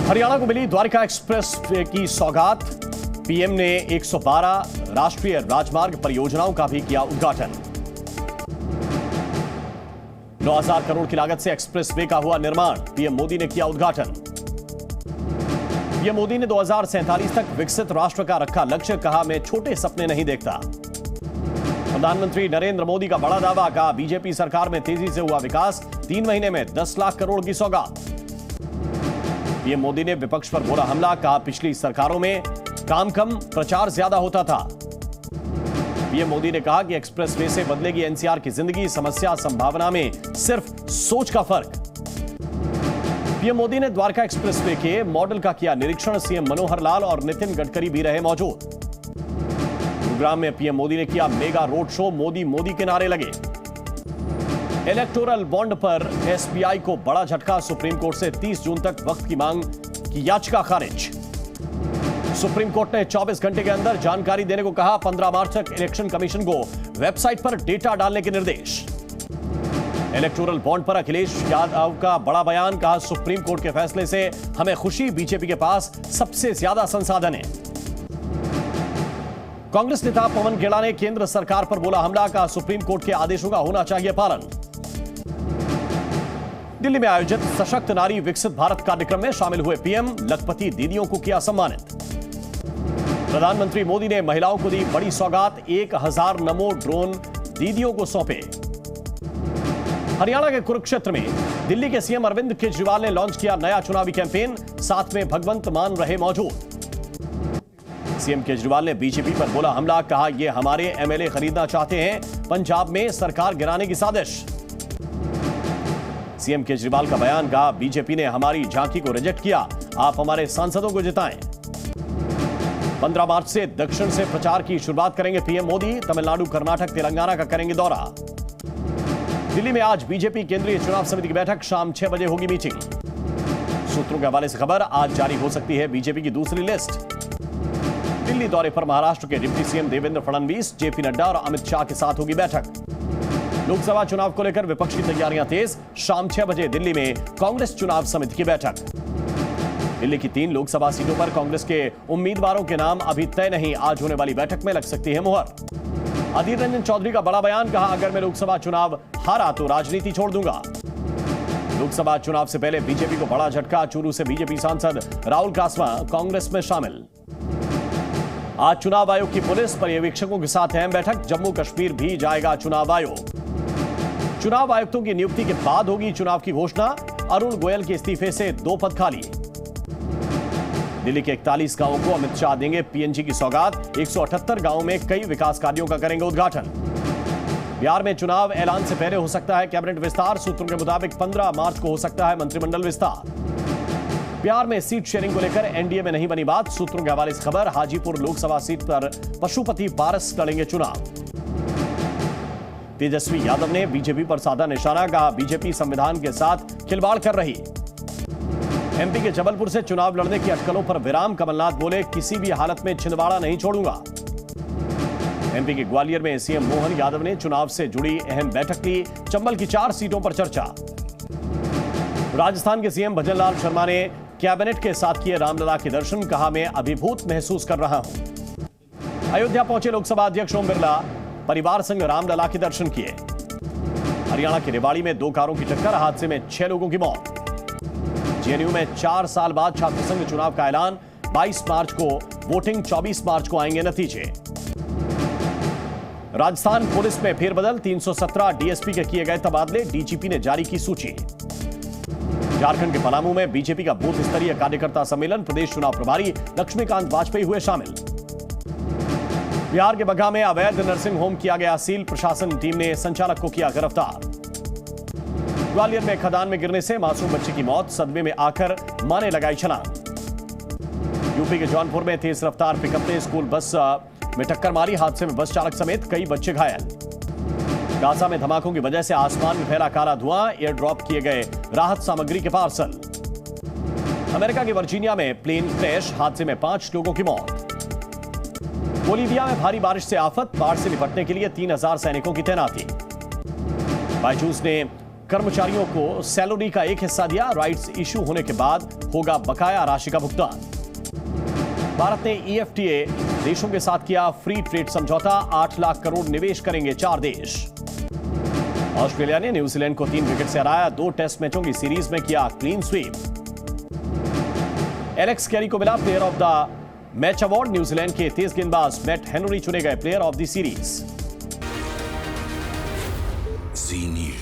हरियाणा को मिली Dwarka express way की सौगात। पीएम ने 112 राष्ट्रीय राजमार्ग परियोजनाओं का भी किया उद्घाटन। 9,000 करोड़ की लागत से एक्सप्रेस वे का हुआ निर्माण। पीएम मोदी ने किया उद्घाटन। पीएम मोदी ने 2047 तक विकसित राष्ट्र का रखा लक्ष्य, कहा मैं छोटे सपने नहीं देखता। प्रधानमंत्री नरेंद्र मोदी का बड़ा दावा, कहा बीजेपी सरकार में तेजी से हुआ विकास, 3 महीने में 10 लाख करोड़ की सौगात। पीएम मोदी ने विपक्ष पर बोला हमला, कहा पिछली सरकारों में काम कम प्रचार ज्यादा होता था। पीएम मोदी ने कहा कि एक्सप्रेसवे से बदलेगी एनसीआर की जिंदगी, समस्या संभावना में सिर्फ सोच का फर्क। पीएम मोदी ने द्वारका एक्सप्रेसवे के मॉडल का किया निरीक्षण। सीएम मनोहर लाल और नितिन गडकरी भी रहे मौजूद। गुरुग्राम में पीएम मोदी ने किया mega road show, Modi Modi के नारे लगे। इलेक्टोरल बॉन्ड पर एसबीआई को बड़ा झटका, सुप्रीम कोर्ट से 30 जून तक वक्त की मांग की याचिका खारिज। सुप्रीम कोर्ट ने 24 घंटे के अंदर जानकारी देने को कहा। 15 मार्च तक इलेक्शन कमीशन को वेबसाइट पर डेटा डालने के निर्देश। इलेक्टोरल बॉन्ड पर अखिलेश यादव का बड़ा बयान, कहा सुप्रीम कोर्ट के फैसले से हमें खुशी, बीजेपी के पास सबसे ज्यादा संसाधन है। कांग्रेस नेता पवन खेड़ा ने केंद्र सरकार पर बोला हमला, कहा सुप्रीम कोर्ट के आदेशों का होना चाहिए पालन। दिल्ली में आयोजित सशक्त नारी विकसित भारत कार्यक्रम में शामिल हुए पीएम, लखपति दीदियों को किया सम्मानित। प्रधानमंत्री मोदी ने महिलाओं को दी बड़ी सौगात, 1000 नमो ड्रोन दीदियों को सौंपे। हरियाणा के कुरुक्षेत्र में दिल्ली के सीएम अरविंद केजरीवाल ने लॉन्च किया नया चुनावी कैंपेन, साथ में भगवंत मान रहे मौजूद। सीएम केजरीवाल ने बीजेपी पर बोला हमला, कहा ये हमारे एमएलए खरीदना चाहते हैं, पंजाब में सरकार गिराने की साजिश। सीएम केजरीवाल का बयान, कहा बीजेपी ने हमारी झांकी को रिजेक्ट किया, आप हमारे सांसदों को जिताएं। 15 मार्च से दक्षिण से प्रचार की शुरुआत करेंगे पीएम मोदी, तमिलनाडु, कर्नाटक, तेलंगाना का करेंगे दौरा। दिल्ली में आज बीजेपी केंद्रीय चुनाव समिति की बैठक, शाम 6 बजे होगी मीटिंग। सूत्रों के हवाले से खबर, आज जारी हो सकती है बीजेपी की दूसरी लिस्ट। दिल्ली दौरे पर महाराष्ट्र के deputy CM Devendra Fadnavis, JP Nadda और अमित शाह के साथ होगी बैठक। लोकसभा चुनाव को लेकर विपक्ष की तैयारियां तेज, शाम 6 बजे दिल्ली में कांग्रेस चुनाव समिति की बैठक। दिल्ली की 3 लोकसभा सीटों पर कांग्रेस के उम्मीदवारों के नाम अभी तय नहीं, आज होने वाली बैठक में लग सकती है मुहर। अधीर रंजन चौधरी का बड़ा बयान, कहा अगर मैं लोकसभा चुनाव हारा तो राजनीति छोड़ दूंगा। लोकसभा चुनाव से पहले बीजेपी को बड़ा झटका, चूरू से बीजेपी सांसद राहुल कासवा कांग्रेस में शामिल। आज चुनाव आयोग की पुलिस पर्यवेक्षकों के साथ अहम बैठक, जम्मू कश्मीर भी जाएगा चुनाव आयोग। चुनाव आयुक्तों की नियुक्ति के बाद होगी चुनाव की घोषणा, अरुण गोयल के इस्तीफे से 2 पद खाली। दिल्ली के 41 गांवों को अमित शाह देंगे पीएनजी की सौगात, 178 गांवों में कई विकास कार्यों का करेंगे उद्घाटन। बिहार में चुनाव ऐलान से पहले हो सकता है कैबिनेट विस्तार, सूत्रों के मुताबिक 15 मार्च को हो सकता है मंत्रिमंडल विस्तार। बिहार में सीट शेयरिंग को लेकर एनडीए में नहीं बनी बात, सूत्रों के हवाले से खबर, हाजीपुर लोकसभा सीट पर पशुपति पारस लड़ेंगे चुनाव। तेजस्वी यादव ने बीजेपी पर साधा निशाना, कहा बीजेपी संविधान के साथ खिलवाड़ कर रही। एमपी के जबलपुर से चुनाव लड़ने की अटकलों पर विराम, कमलनाथ बोले किसी भी हालत में छिंदवाड़ा नहीं छोड़ूंगा। एमपी के ग्वालियर में सीएम मोहन यादव ने चुनाव से जुड़ी अहम बैठक की, चंबल की 4 सीटों पर चर्चा। राजस्थान के सीएम भजनलाल शर्मा ने कैबिनेट के साथ किए रामलला के दर्शन, कहा मैं अभिभूत महसूस कर रहा हूं। अयोध्या पहुंचे लोकसभा अध्यक्ष ओम बिरला, परिवार संग रामलला के दर्शन किए। हरियाणा के रेवाड़ी में 2 कारों की टक्कर, हादसे में 6 लोगों की मौत। जेएनयू में 4 साल बाद छात्र संघ चुनाव का ऐलान, 22 मार्च को वोटिंग, 24 मार्च को आएंगे नतीजे। राजस्थान पुलिस में फेरबदल, 317 डीएसपी के किए गए तबादले, डीजीपी ने जारी की सूची। झारखंड के पलामू में बीजेपी का बूथ स्तरीय कार्यकर्ता सम्मेलन, प्रदेश चुनाव प्रभारी लक्ष्मीकांत वाजपेयी हुए शामिल। बिहार के बगहा में अवैध नर्सिंग होम किया गया सील, प्रशासन टीम ने संचालक को किया गिरफ्तार। ग्वालियर में खदान में गिरने से मासूम बच्चे की मौत, सदमे में आकर मां ने लगाई छलांग। यूपी के जौनपुर में तेज रफ्तार पिकअप ने स्कूल बस में टक्कर मारी, हादसे में बस चालक समेत कई बच्चे घायल। गाजा में धमाकों की वजह से आसमान में फैला काला धुआं, एयर ड्रॉप किए गए राहत सामग्री के पार्सल। अमेरिका के वर्जीनिया में प्लेन क्रैश, हादसे में 5 लोगों की मौत। बोलीविया में भारी बारिश से आफत, बाढ़ से निपटने के लिए 3000 सैनिकों की तैनाती। बायजूस ने कर्मचारियों को सैलरी का एक हिस्सा दिया। राइट्स इश्यू होने के बाद होगा बकाया राशि का भुगतान। भारत ने ईएफटीए देशों के साथ किया फ्री ट्रेड समझौता। 8 लाख करोड़ निवेश करेंगे 4 देश। ऑस्ट्रेलिया ने न्यूजीलैंड को 3 विकेट से हराया। 2 टेस्ट मैचों की सीरीज में किया क्लीन स्वीप। एलेक्स कैरी को मिला player of the match award. New Zealand के तेज गेंदबाज मैट हेनरी चुने गए player of the series. Zee news.